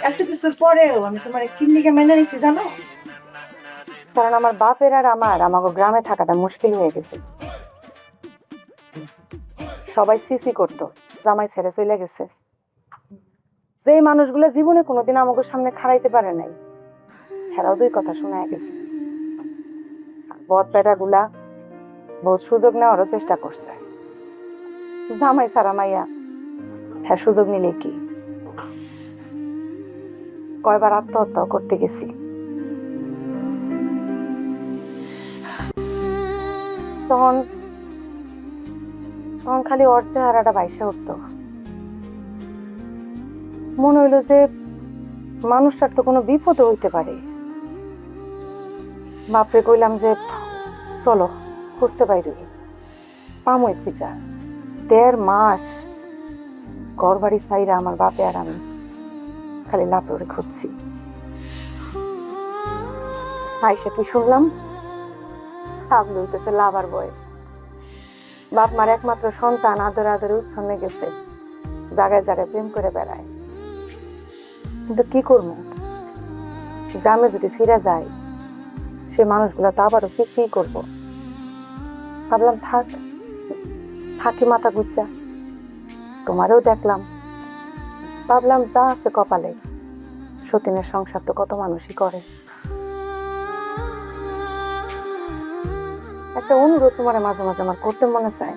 এত কিছুর পরেও আমি তোমার কি লিগে মেনে নিছি জানো? কারণ আমার বাপের আর আমাকে গ্রামে থাকাটা মুশকিল হয়ে গেছে। সবাই সিসি করতো, জামাই ছেড়ে চলে গেছে। যে মানুষগুলো জীবনে কোনোদিন আমাকে সামনে খাড়াইতে পারে নাই, হেরাও দুই কথা শোনা গেছে। বদ বেটা গুলা বহুত সুযোগ নেওয়ারও চেষ্টা করছে। জামাই ছাড়া মাইয়া হ্যাঁ সুযোগ নিলে কি, কয়বার আত্মহত্যা করতে গেছি। তখন তখন খালি ওর চেহারাটা বাইসে উঠতো। মনে হইলো যে মানুষটার তো কোনো বিপদও হইতে পারে। বাপরে কইলাম যে চলো খুঁজতে পাইরি, পামই খুঁজা। ১.৫ মাস ঘর বাড়ি সাইরা আমার বাপে আর আমি খালি লাপড়ে খুঁজছি। আইসা কি শুনলাম, সাপ লইতেছে লাভার বয়ে। বাপ মার একমাত্র সন্তান আদরে আদরে উচ্ছন্নে গেছে, জায়গায় জায়গায় প্রেম করে বেড়ায়। কিন্তু কি করবো, গ্রামে যদি ফিরে যায় সে মানুষগুলা তো আবারও সিসি করবো। ভাবলাম থাকি মাথা গুচ্ছা, তোমারও দেখলাম। ভাবলাম যা আছে কপালে, সতীনের সংসার তো কত মানুষই করে। একটা অনুরোধ তোমার মাঝে মাঝে আমার করতে মনে চায়।